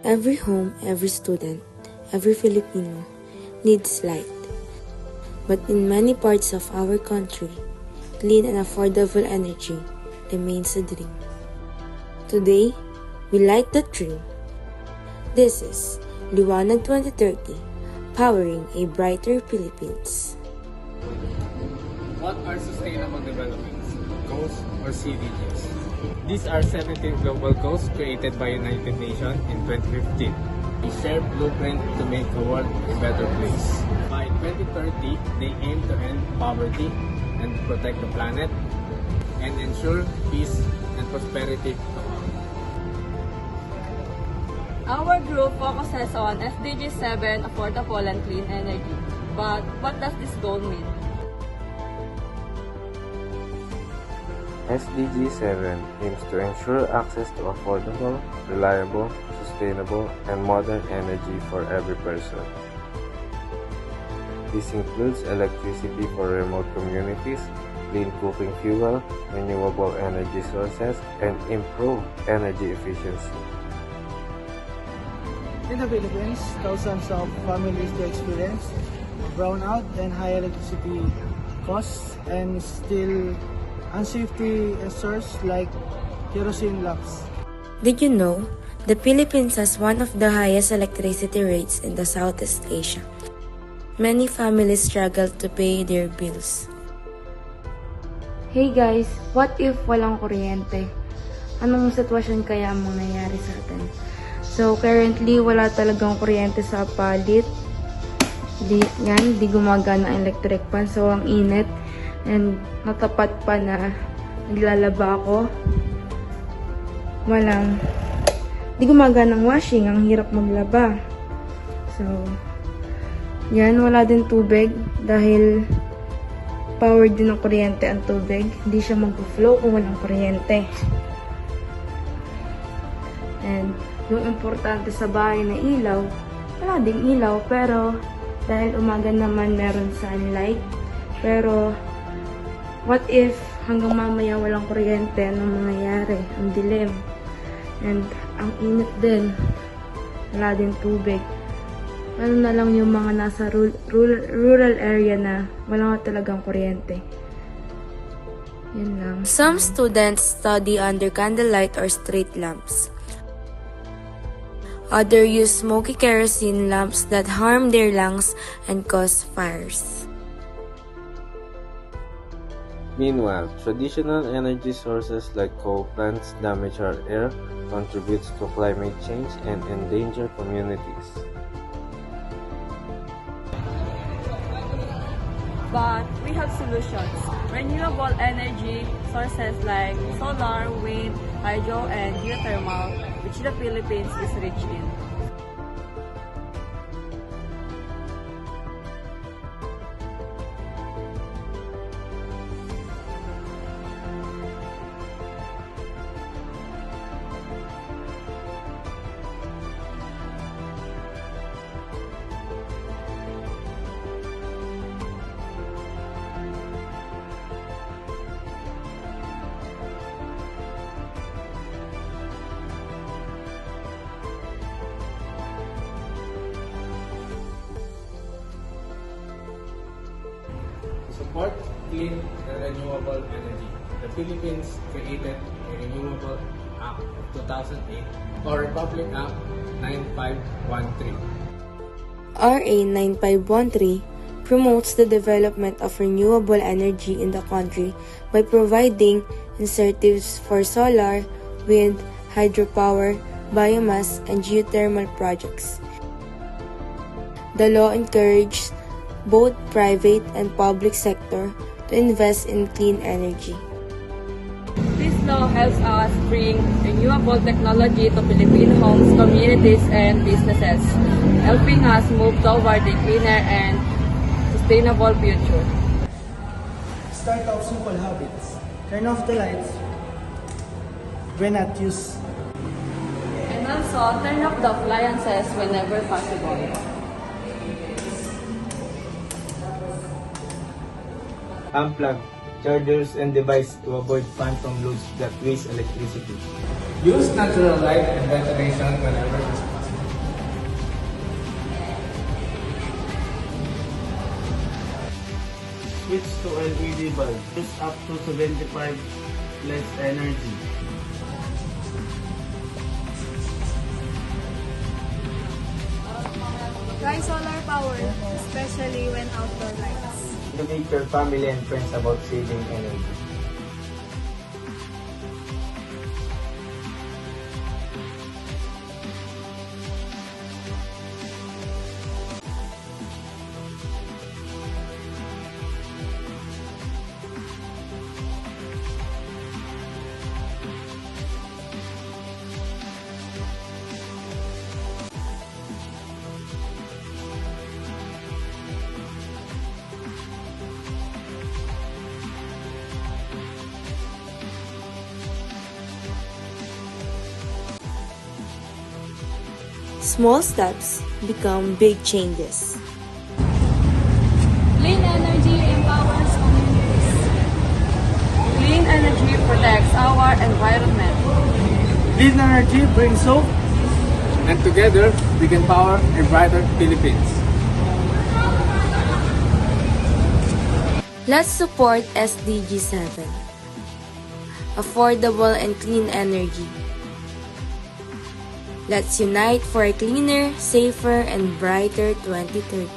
Every home, every student, every Filipino needs light. But in many parts of our country, clean and affordable energy remains a dream. Today, we light that dream. This is Liwanag 2030, powering a brighter Philippines. What are Sustainable Development Goals or CDGs? These are 17 global goals created by United Nations in 2015. A shared blueprint to make the world a better place. By 2030, they aim to end poverty and protect the planet and ensure peace and prosperity to all. Our group focuses on SDG 7, affordable and clean energy. But what does this goal mean? SDG 7 aims to ensure access to affordable, reliable, sustainable, and modern energy for every person. This includes electricity for remote communities, clean cooking fuel, renewable energy sources, and improved energy efficiency. In the Philippines, thousands of families do experience brownout and high electricity costs and still unsafety source like kerosene lamps. Did you know the Philippines has one of the highest electricity rates in the Southeast Asia? Many families struggle to pay their bills. Hey guys, what if walang kuryente? Anong sitwasyon kaya ang mangyayari sa atin? So currently wala talagang kuryente sa palit. Di gumagana ang electric fan, so ang init. And natapat pa na naglalaba ako. Di gumagana ng washing, ang hirap maglaba. So, yan, wala din tubig dahil powered din ng kuryente ang tubig. Hindi siya mag-flow kung walang kuryente. And yung importante sa bahay na ilaw, wala ding ilaw, pero dahil umaga naman meron sunlight. Pero what if hanggang mamaya walang kuryente, anong mangyayari? Ang dilim. And ang init din. Wala din tubig. Ano na lang yung mga nasa rural area na wala talagang kuryente. Yan lang. Some students study under candlelight or street lamps. Others use smoky kerosene lamps that harm their lungs and cause fires. Meanwhile, traditional energy sources like coal plants damage our air, contributes to climate change, and endanger communities. But we have solutions. Renewable energy sources like solar, wind, hydro, and geothermal, which the Philippines is rich in. To support clean and renewable energy, the Philippines created a Renewable Act of 2008 or Republic Act 9513. RA 9513 promotes the development of renewable energy in the country by providing incentives for solar, wind, hydropower, biomass, and geothermal projects. The law encourages both private and public sector to invest in clean energy. This law helps us bring renewable technology to Philippine homes, communities, and businesses, helping us move toward a cleaner and sustainable future. Start off simple habits. Turn off the lights when not used. And also, turn off the appliances whenever possible. Unplug chargers and devices to avoid phantom loads that waste electricity. Use natural light and ventilation whenever it's possible. to LED bulb. Use up to 75 less energy. Try solar power, especially when outdoor lights. Educate your family and friends about saving energy. Small steps become big changes. Clean energy empowers communities. Clean energy protects our environment. Clean energy brings hope. And together, we can power a brighter Philippines. Let's support SDG 7. Affordable and clean energy. Let's unite for a cleaner, safer, and brighter 2030.